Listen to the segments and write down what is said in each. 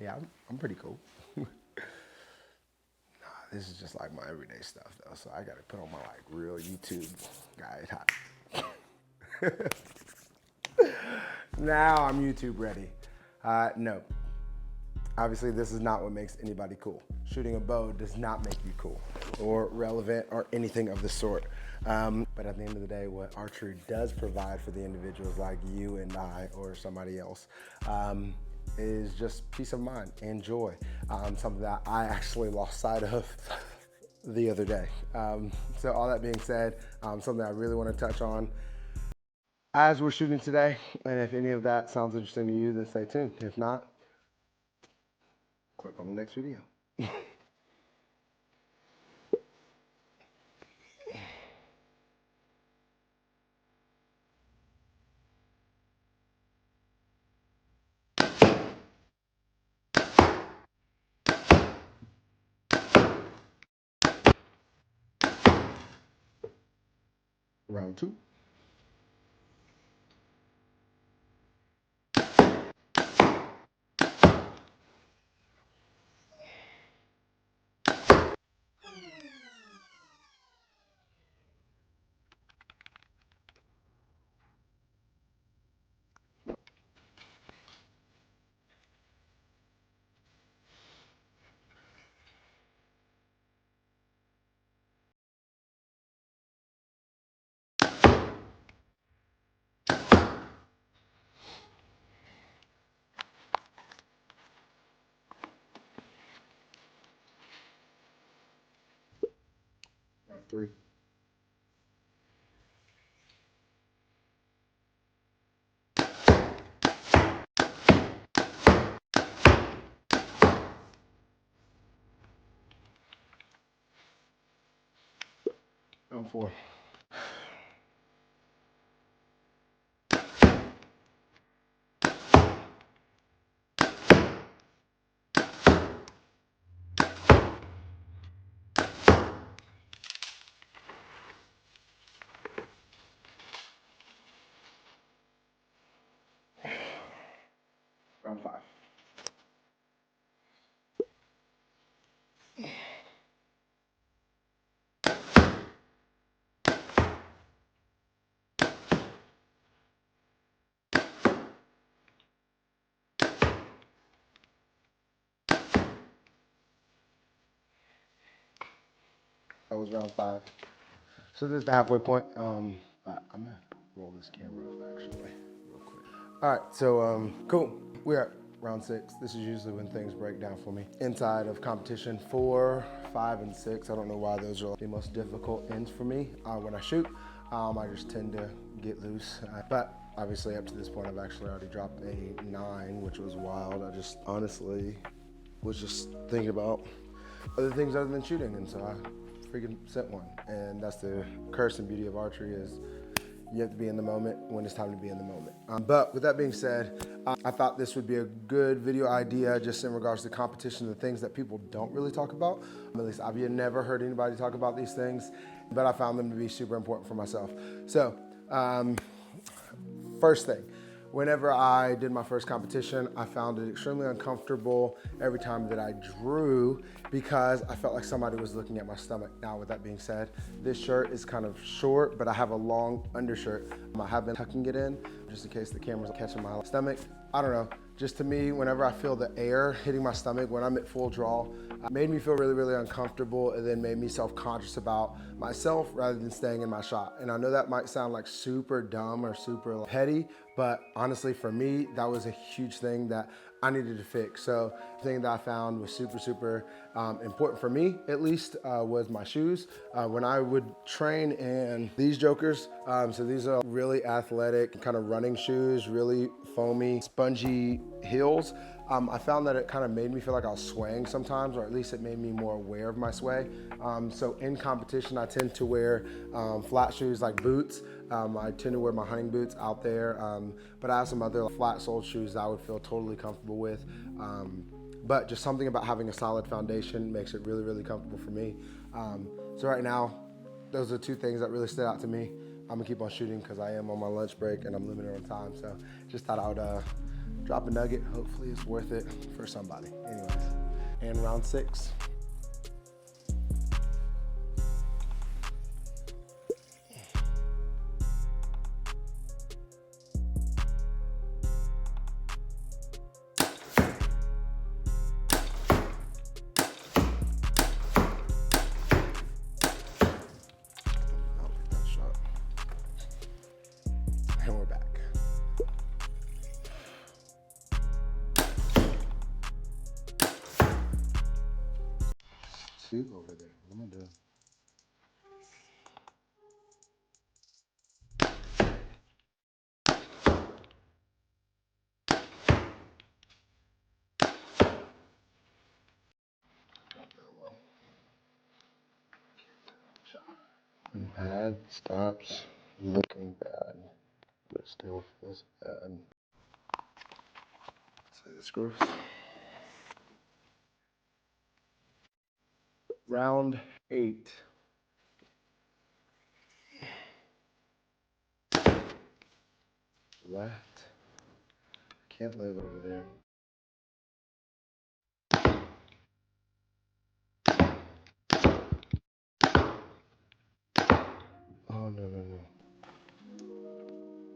Yeah, I'm pretty cool. Nah, this is just like my everyday stuff though, so I gotta put on my like real YouTube guy hat. Now I'm YouTube ready. No, obviously this is not what makes anybody cool. Shooting a bow does not make you cool or relevant or anything of the sort. But at the end of the day, what archery does provide for the individuals like you and I or somebody else is just peace of mind and joy. Something that I actually lost sight of the other day. So all that being said, something I really want to touch on as we're shooting today, and if any of that sounds interesting to you, then stay tuned. If not, click on the next video. Round two. Round three. Round four. Round five. That was round five. So this is the halfway point. I'm gonna roll this camera up actually, real quick. All right, so cool. We're at round six. This is usually when things break down for me. Inside of competition 4, 5, and 6. I don't know why those are the most difficult ends for me when I shoot. I just tend to get loose. But obviously up to this point, I've actually already dropped a 9, which was wild. I just honestly was just thinking about other things other than shooting, and so I freaking sent one. And that's the curse and beauty of archery is you have to be in the moment when it's time to be in the moment. But with that being said, I thought this would be a good video idea just in regards to competition, the things that people don't really talk about. At least I've never heard anybody talk about these things, but I found them to be super important for myself. So first thing, whenever I did my first competition, I found it extremely uncomfortable every time that I drew because I felt like somebody was looking at my stomach. Now, with that being said, this shirt is kind of short, but I have a long undershirt. I have been tucking it in just in case the camera's catching my stomach. I don't know. Just to me, whenever I feel the air hitting my stomach when I'm at full draw, it made me feel really, really uncomfortable and then made me self-conscious about myself rather than staying in my shot. And I know that might sound like super dumb or super petty, but honestly for me, that was a huge thing that I needed to fix. So the thing that I found was super, super important for me, at least, was my shoes. When I would train in these jokers, so these are really athletic kind of running shoes, really foamy, spongy heels. I found that it kind of made me feel like I was swaying sometimes, or at least it made me more aware of my sway. So in competition, I tend to wear flat shoes like boots. I tend to wear my hunting boots out there, but I have some other flat-soled shoes that I would feel totally comfortable with. But just something about having a solid foundation makes it really, really comfortable for me. So right now, those are two things that really stood out to me. I'm gonna keep on shooting because I am on my lunch break and I'm limited on time. So just thought I would drop drop a nugget. Hopefully it's worth it for somebody. Anyways, and round 6. And we're back. Two over there. What am I doing? Pad stops looking bad, but still feels bad. Say this groove. Round 8. Left. Can't live over there. Oh, no, no, no.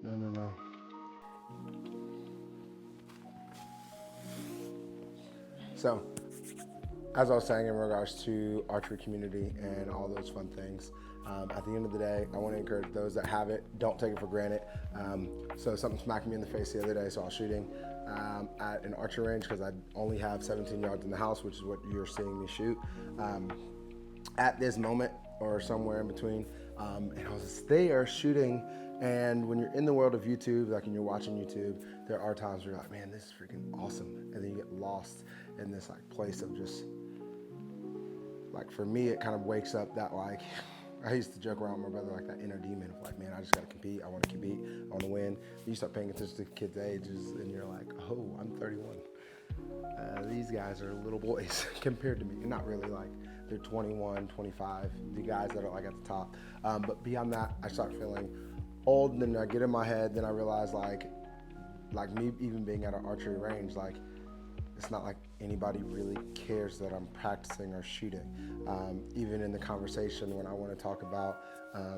No, no, no. So, as I was saying in regards to archery community and all those fun things, at the end of the day, I want to encourage those that have it, don't take it for granted. So something smacked me in the face the other day, so I was shooting at an archery range because I only have 17 yards in the house, which is what you're seeing me shoot. At this moment, or somewhere in between, and I was there shooting. And when you're in the world of YouTube, like when you're watching YouTube, there are times where you're like, man, this is freaking awesome. And then you get lost in this like place of just, like for me, it kind of wakes up that like, I used to joke around with my brother like that inner demon of like, man, I just gotta compete. I wanna compete, I wanna win. You start paying attention to kids' ages and you're like, oh, I'm 31. These guys are little boys compared to me. And not really, like they're 21, 25, the guys that are like at the top. But beyond that, I start feeling old, and then I get in my head, then I realize like me even being at an archery range, like it's not like anybody really cares that I'm practicing or shooting. Even in the conversation when I want to talk about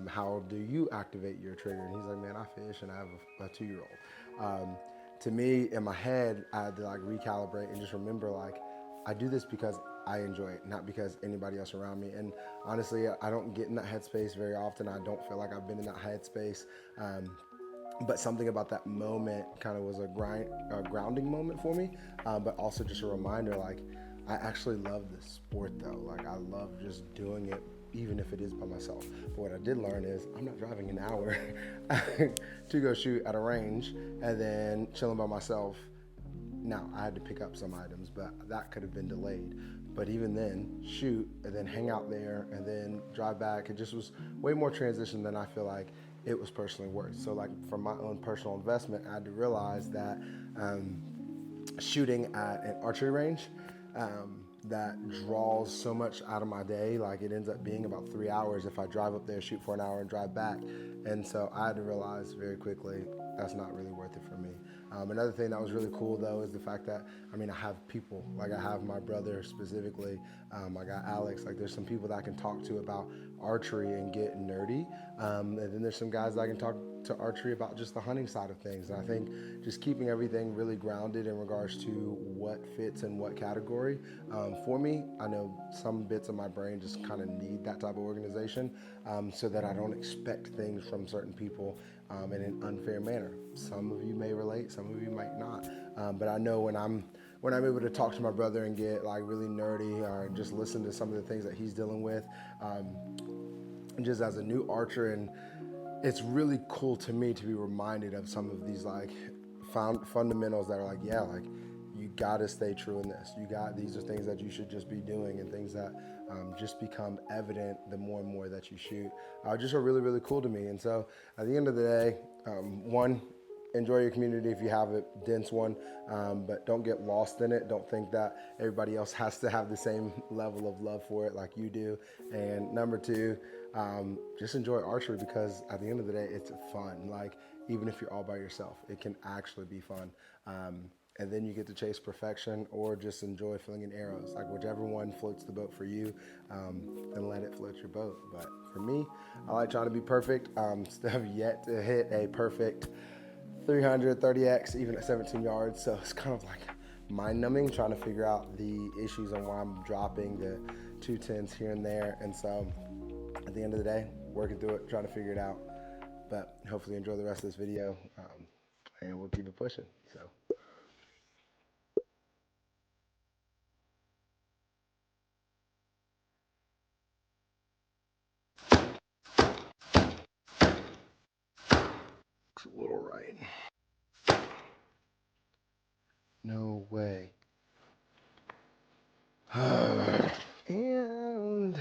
how do you activate your trigger, and he's like, man, I fish and I have a 2-year-old. To me, in my head, I had to like recalibrate and just remember like I do this because I enjoy it, not because anybody else around me. And honestly, I don't get in that headspace very often. I don't feel like I've been in that headspace. But something about that moment kind of was a grounding moment for me, but also just a reminder, like, I actually love this sport though. Like, I love just doing it, even if it is by myself. But what I did learn is I'm not driving an hour to go shoot at a range and then chilling by myself. Now, I had to pick up some items, but that could have been delayed. But even then, shoot, and then hang out there, and then drive back. It just was way more transition than I feel like it was personally worth. So like from my own personal investment, I had to realize that shooting at an archery range that draws so much out of my day, like it ends up being about 3 hours if I drive up there, shoot for an hour and drive back. And so I had to realize very quickly that's not really worth it for me. Another thing that was really cool though is the fact that, I mean, I have people, like I have my brother specifically, I got Alex, like there's some people that I can talk to about archery and get nerdy. And then there's some guys that I can talk to archery about just the hunting side of things. And I think just keeping everything really grounded in regards to what fits in what category. For me, I know some bits of my brain just kind of need that type of organization so that I don't expect things from certain people in an unfair manner. Some of you may relate, some of you might not. But I know when I'm able to talk to my brother and get like really nerdy or just listen to some of the things that he's dealing with, just as a new archer, and it's really cool to me to be reminded of some of these like fundamentals that are like, yeah, like you gotta stay true in this. These are things that you should just be doing, and things that just become evident the more and more that you shoot. Just are really, really cool to me. And so at the end of the day, one, enjoy your community if you have a dense one, but don't get lost in it. Don't think that everybody else has to have the same level of love for it like you do. And number two, just enjoy archery, because at the end of the day, it's fun. Like, even if you're all by yourself, it can actually be fun. and then you get to chase perfection or just enjoy flinging arrows. Like whichever one floats the boat for you, then let it float your boat. But for me, I like trying to be perfect. Still have yet to hit a perfect 330x, even at 17 yards. So it's kind of like mind numbing trying to figure out the issues on why I'm dropping the 210s here and there. And so at the end of the day, working through it, trying to figure it out. But hopefully enjoy the rest of this video, and we'll keep it pushing. So. Looks a little right. No way. And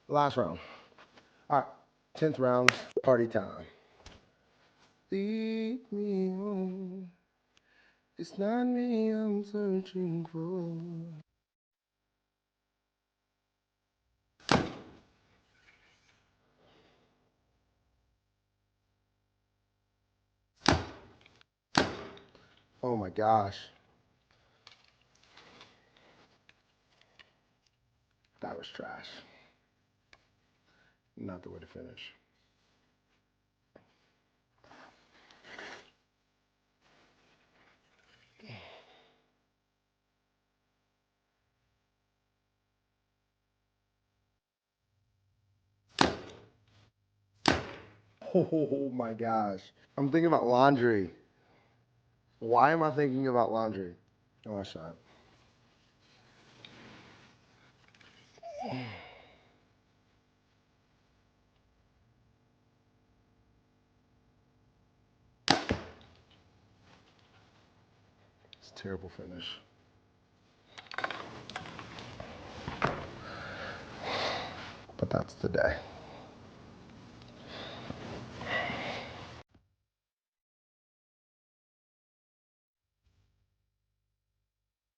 last round. All right, 10th round, party time. Lead me on. It's not me I'm searching for. Oh my gosh. That was trash. Not the way to finish. Oh my gosh. I'm thinking about laundry. Why am I thinking about laundry? Oh, I shot. It's a terrible finish. But that's the day.